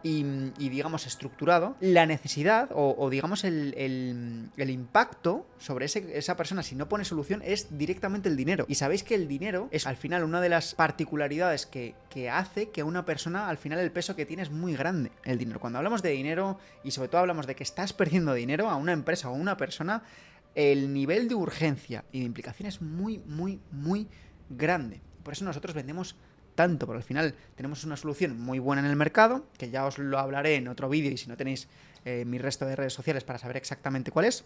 y digamos, estructurado, la necesidad o digamos, el impacto sobre esa persona, si no pone solución, es directamente el dinero. Y sabéis que el dinero es, al final, una de las particularidades que hace que una persona, al final, el peso que tiene es muy grande, el dinero. Cuando hablamos de dinero, y sobre todo hablamos de que estás perdiendo dinero a una empresa o a una persona, el nivel de urgencia y de implicación es muy, muy, muy grande. Por eso nosotros vendemos tanto, pero al final tenemos una solución muy buena en el mercado, que ya os lo hablaré en otro vídeo, y si no tenéis mi resto de redes sociales para saber exactamente cuál es.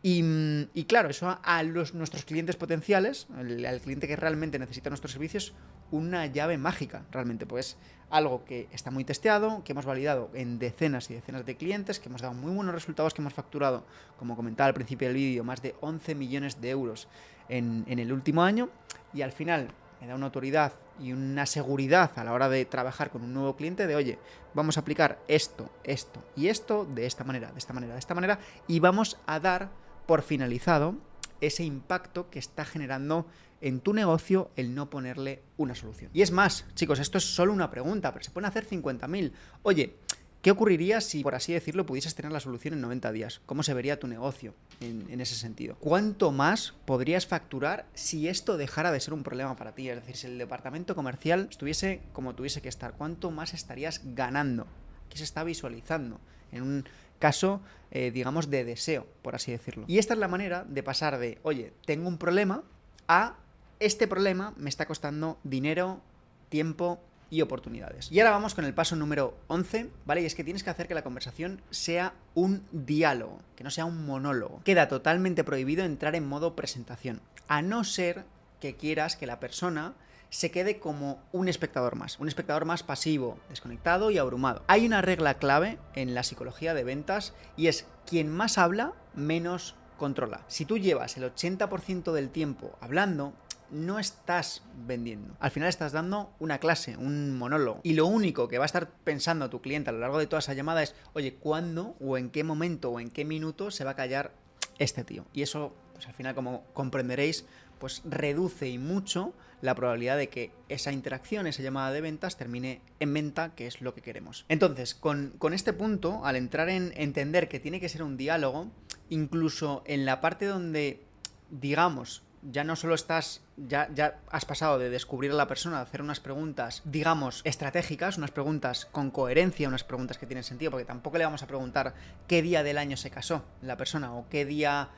Y claro, eso a nuestros clientes potenciales, al cliente que realmente necesita nuestros servicios, una llave mágica, realmente, pues algo que está muy testeado, que hemos validado en decenas y decenas de clientes, que hemos dado muy buenos resultados, que hemos facturado, como comentaba al principio del vídeo, más de 11 millones de euros en el último año, y al final me da una autoridad y una seguridad a la hora de trabajar con un nuevo cliente de, oye, vamos a aplicar esto, esto y esto de esta manera, de esta manera, de esta manera, y vamos a dar por finalizado ese impacto que está generando en tu negocio el no ponerle una solución. Y es más, chicos, esto es solo una pregunta, pero se pueden hacer 50.000. Oye, ¿qué ocurriría si, por así decirlo, pudieses tener la solución en 90 días? ¿Cómo se vería tu negocio en ese sentido? ¿Cuánto más podrías facturar si esto dejara de ser un problema para ti? Es decir, si el departamento comercial estuviese como tuviese que estar, ¿cuánto más estarías ganando? ¿Qué se está visualizando? En un caso, digamos, de deseo, por así decirlo. Y esta es la manera de pasar de, oye, tengo un problema, a este problema me está costando dinero, tiempo y oportunidades. Y ahora vamos con el paso número 11, ¿vale? Y es que tienes que hacer que la conversación sea un diálogo, que no sea un monólogo. Queda totalmente prohibido entrar en modo presentación, a no ser que quieras que la persona se quede como un espectador más pasivo, desconectado y abrumado. Hay una regla clave en la psicología de ventas y es: quien más habla, menos controla. Si tú llevas el 80% del tiempo hablando, no estás vendiendo. Al final estás dando una clase, un monólogo. Y lo único que va a estar pensando tu cliente a lo largo de toda esa llamada es, oye, ¿cuándo o en qué momento o en qué minuto se va a callar este tío? Y eso, pues al final, como comprenderéis, pues reduce y mucho la probabilidad de que esa interacción, esa llamada de ventas, termine en venta, que es lo que queremos. Entonces, con este punto, al entrar en entender que tiene que ser un diálogo, incluso en la parte donde, digamos, ya no solo estás, ya has pasado de descubrir a la persona, de hacer unas preguntas, digamos, estratégicas, unas preguntas con coherencia, unas preguntas que tienen sentido, porque tampoco le vamos a preguntar qué día del año se casó la persona o qué día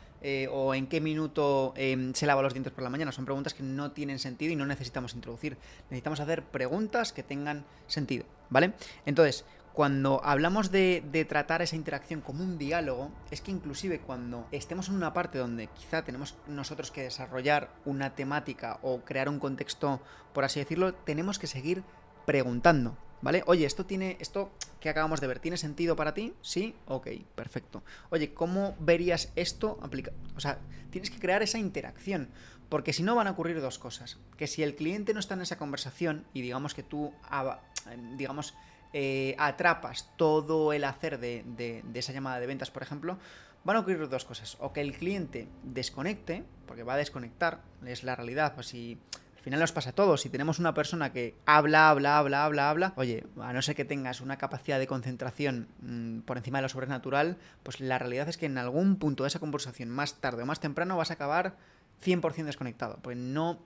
o en qué minuto se lava los dientes por la mañana. Son preguntas que no tienen sentido y no necesitamos introducir. Necesitamos hacer preguntas que tengan sentido, ¿vale? Entonces, cuando hablamos de tratar esa interacción como un diálogo, es que inclusive cuando estemos en una parte donde quizá tenemos nosotros que desarrollar una temática o crear un contexto, por así decirlo, tenemos que seguir preguntando, ¿vale? Oye, esto que acabamos de ver, ¿tiene sentido para ti? Sí, ok, perfecto. Oye, ¿cómo verías esto aplicado? O sea, tienes que crear esa interacción, porque si no van a ocurrir dos cosas. Que si el cliente no está en esa conversación y digamos que tú, atrapas todo el hacer de esa llamada de ventas, por ejemplo, van a ocurrir dos cosas. O que el cliente desconecte, porque va a desconectar, es la realidad. Pues si al final nos pasa a todos, si tenemos una persona que habla, oye, a no ser que tengas una capacidad de concentración por encima de lo sobrenatural, pues la realidad es que en algún punto de esa conversación, más tarde o más temprano, vas a acabar 100% desconectado, pues no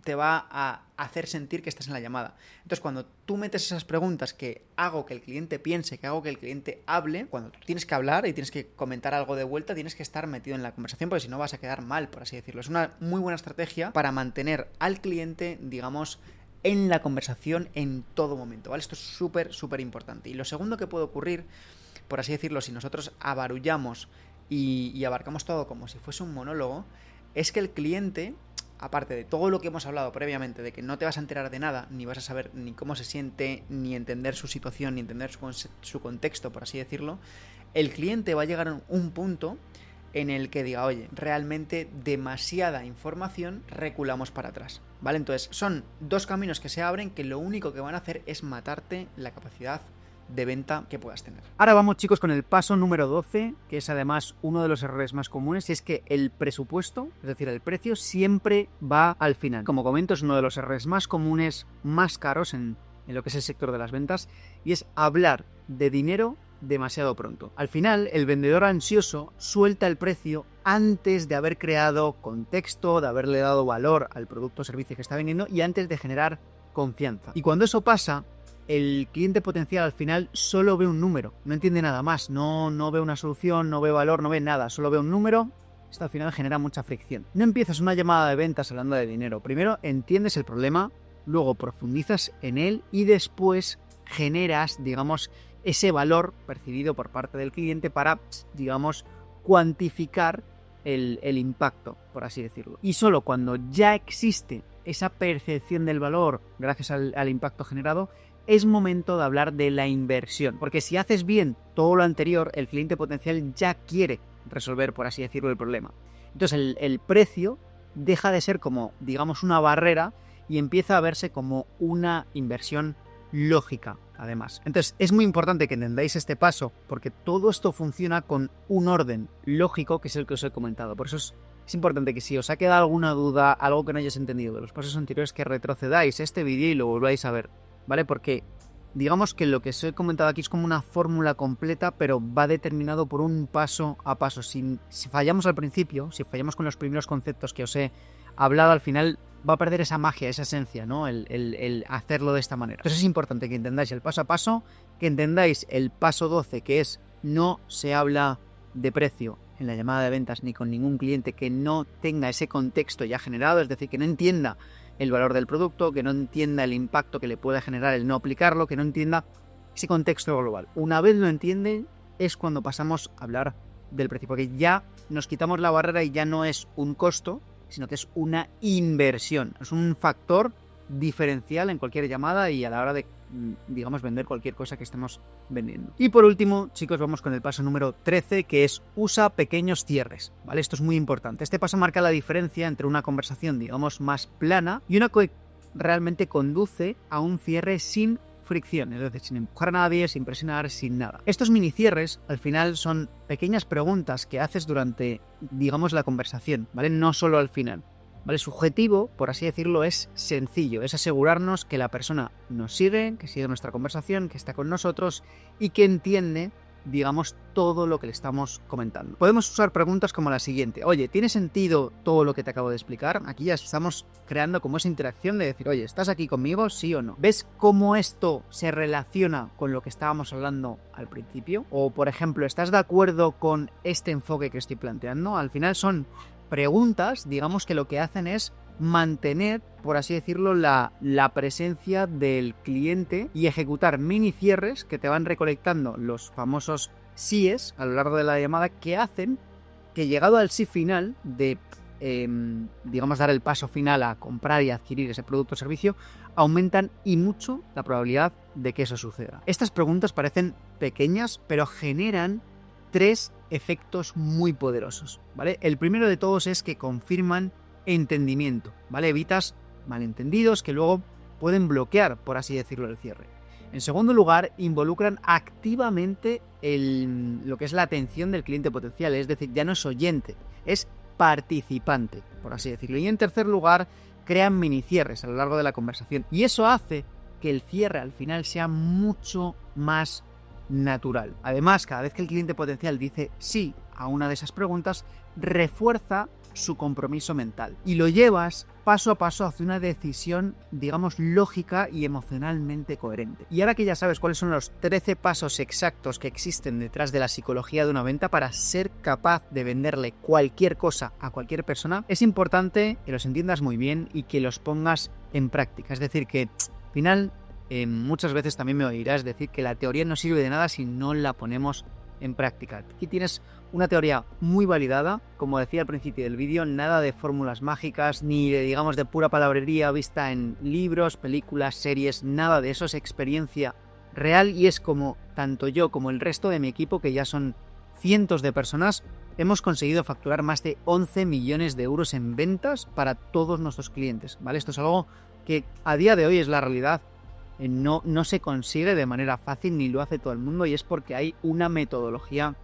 te va a hacer sentir que estás en la llamada. Entonces, cuando tú metes esas preguntas que hago que el cliente piense, que hago que el cliente hable, cuando tú tienes que hablar y tienes que comentar algo de vuelta, tienes que estar metido en la conversación, porque si no vas a quedar mal, por así decirlo. Es una muy buena estrategia para mantener al cliente, digamos, en la conversación en todo momento, ¿vale? Esto es súper, súper importante. Y lo segundo que puede ocurrir, por así decirlo, si nosotros abarullamos y abarcamos todo como si fuese un monólogo, es que el cliente, aparte de todo lo que hemos hablado previamente, de que no te vas a enterar de nada, ni vas a saber ni cómo se siente, ni entender su situación, ni entender su contexto, por así decirlo, el cliente va a llegar a un punto en el que diga, oye, realmente demasiada información, reculamos para atrás, ¿vale? Entonces, son dos caminos que se abren que lo único que van a hacer es matarte la capacidad de venta que puedas tener. Ahora vamos, chicos, con el paso número 12, que es además uno de los errores más comunes, y es que el presupuesto, es decir, el precio, siempre va al final. Como comento, es uno de los errores más comunes, más caros en lo que es el sector de las ventas, y es hablar de dinero demasiado pronto. Al final, el vendedor ansioso suelta el precio antes de haber creado contexto, de haberle dado valor al producto o servicio que está vendiendo y antes de generar confianza. Y cuando eso pasa, el cliente potencial al final solo ve un número, no entiende nada más, no ve una solución, no ve valor, no ve nada, solo ve un número. Esto al final genera mucha fricción. No empiezas una llamada de ventas hablando de dinero. Primero entiendes el problema, luego profundizas en él y después generas, digamos, ese valor percibido por parte del cliente para, digamos, cuantificar el impacto, por así decirlo. Y solo cuando ya existe esa percepción del valor gracias al impacto generado, es momento de hablar de la inversión. Porque si haces bien todo lo anterior, el cliente potencial ya quiere resolver, por así decirlo, el problema. Entonces el precio deja de ser como, digamos, una barrera y empieza a verse como una inversión lógica, además. Entonces es muy importante que entendáis este paso, porque todo esto funciona con un orden lógico, que es el que os he comentado. Por eso es importante que si os ha quedado alguna duda, algo que no hayáis entendido de los pasos anteriores, que retrocedáis este vídeo y lo volváis a ver, ¿vale? Porque digamos que lo que os he comentado aquí es como una fórmula completa, pero va determinado por un paso a paso. Si fallamos al principio, si fallamos con los primeros conceptos que os he hablado, al final va a perder esa magia, esa esencia, ¿no? El hacerlo de esta manera. Entonces es importante que entendáis el paso a paso, que entendáis el paso 12, que es no se habla de precio en la llamada de ventas ni con ningún cliente que no tenga ese contexto ya generado, es decir, que no entienda el valor del producto, que no entienda el impacto que le puede generar el no aplicarlo, que no entienda ese contexto global. Una vez lo entienden, es cuando pasamos a hablar del precio, porque ya nos quitamos la barrera y ya no es un costo, sino que es una inversión, es un factor diferencial en cualquier llamada y a la hora de digamos, vender cualquier cosa que estemos vendiendo. Y por último, chicos, vamos con el paso número 13, que es usa pequeños cierres, ¿vale? Esto es muy importante. Este paso marca la diferencia entre una conversación, digamos, más plana y una que realmente conduce a un cierre sin fricción, es decir, sin empujar a nadie, sin presionar, sin nada. Estos mini cierres, al final, son pequeñas preguntas que haces durante, digamos, la conversación, ¿vale? No solo al final, ¿vale? Su objetivo, por así decirlo, es sencillo, es asegurarnos que la persona nos sigue, que sigue nuestra conversación, que está con nosotros y que entiende, digamos, todo lo que le estamos comentando. Podemos usar preguntas como la siguiente: oye, ¿tiene sentido todo lo que te acabo de explicar? Aquí ya estamos creando como esa interacción de decir, oye, ¿estás aquí conmigo? ¿Sí o no? ¿Ves cómo esto se relaciona con lo que estábamos hablando al principio? O, por ejemplo, ¿estás de acuerdo con este enfoque que estoy planteando? Al final son preguntas, digamos, que lo que hacen es mantener, por así decirlo, la presencia del cliente y ejecutar mini cierres que te van recolectando los famosos síes a lo largo de la llamada, que hacen que, llegado al sí final de, digamos, dar el paso final a comprar y adquirir ese producto o servicio, aumentan y mucho la probabilidad de que eso suceda. Estas preguntas parecen pequeñas, pero generan 3 efectos muy poderosos, ¿vale? El primero de todos es que confirman entendimiento, ¿vale? Evitas malentendidos que luego pueden bloquear, por así decirlo, el cierre. En segundo lugar, involucran activamente lo que es la atención del cliente potencial, es decir, ya no es oyente, es participante, por así decirlo. Y en tercer lugar, crean mini cierres a lo largo de la conversación, y eso hace que el cierre al final sea mucho más natural. Además, cada vez que el cliente potencial dice sí a una de esas preguntas, refuerza su compromiso mental y lo llevas paso a paso hacia una decisión, digamos, lógica y emocionalmente coherente. Y ahora que ya sabes cuáles son los 13 pasos exactos que existen detrás de la psicología de una venta para ser capaz de venderle cualquier cosa a cualquier persona, es importante que los entiendas muy bien y que los pongas en práctica. Es decir, que al final muchas veces también me oirás decir que la teoría no sirve de nada si no la ponemos en práctica. Aquí tienes una teoría muy validada, como decía al principio del vídeo, nada de fórmulas mágicas, ni de, digamos, de pura palabrería vista en libros, películas, series, nada de eso, es experiencia real y es como tanto yo como el resto de mi equipo, que ya son cientos de personas, hemos conseguido facturar más de 11 millones de euros en ventas para todos nuestros clientes, ¿vale? Esto es algo que a día de hoy es la realidad. No se consigue de manera fácil ni lo hace todo el mundo, y es porque hay una metodología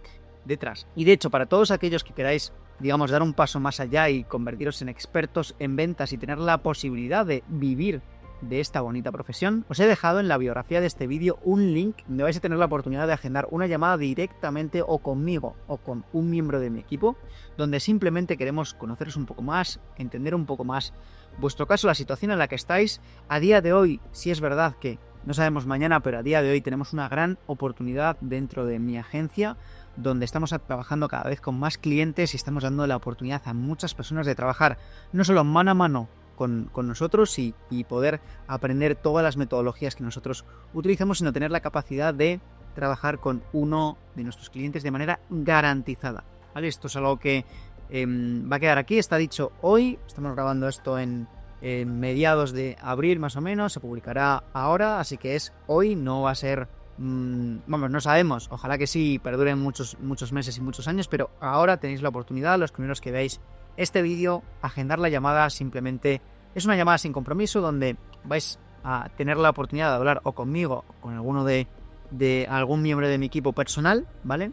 detrás. Y de hecho, para todos aquellos que queráis, digamos, dar un paso más allá y convertiros en expertos en ventas y tener la posibilidad de vivir de esta bonita profesión, os he dejado en la biografía de este vídeo un link donde vais a tener la oportunidad de agendar una llamada directamente o conmigo o con un miembro de mi equipo, donde simplemente queremos conoceros un poco más, entender un poco más vuestro caso, la situación en la que estáis. A día de hoy, sí es verdad que no sabemos mañana, pero a día de hoy tenemos una gran oportunidad dentro de mi agencia, donde estamos trabajando cada vez con más clientes y estamos dando la oportunidad a muchas personas de trabajar no solo mano a mano con nosotros y poder aprender todas las metodologías que nosotros utilizamos, sino tener la capacidad de trabajar con uno de nuestros clientes de manera garantizada, ¿vale? Esto es algo que va a quedar aquí, está dicho hoy, estamos grabando esto en mediados de abril más o menos, se publicará ahora, así que es hoy, no va a ser, vamos, no sabemos, ojalá que sí perduren muchos meses y muchos años, pero ahora tenéis la oportunidad, los primeros que veáis este vídeo, agendar la llamada. Simplemente es una llamada sin compromiso donde vais a tener la oportunidad de hablar o conmigo o con alguno de algún miembro de mi equipo personal, ¿vale?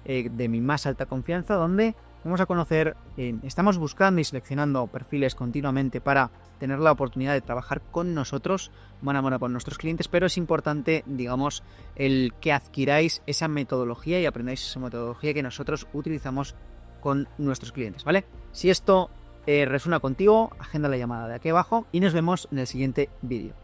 De mi más alta confianza, donde vamos a conocer, estamos buscando y seleccionando perfiles continuamente para tener la oportunidad de trabajar con nosotros, mano a mano con nuestros clientes, pero es importante, digamos, el que adquiráis esa metodología y aprendáis esa metodología que nosotros utilizamos con nuestros clientes, ¿vale? Si esto resuena contigo, agenda la llamada de aquí abajo y nos vemos en el siguiente vídeo.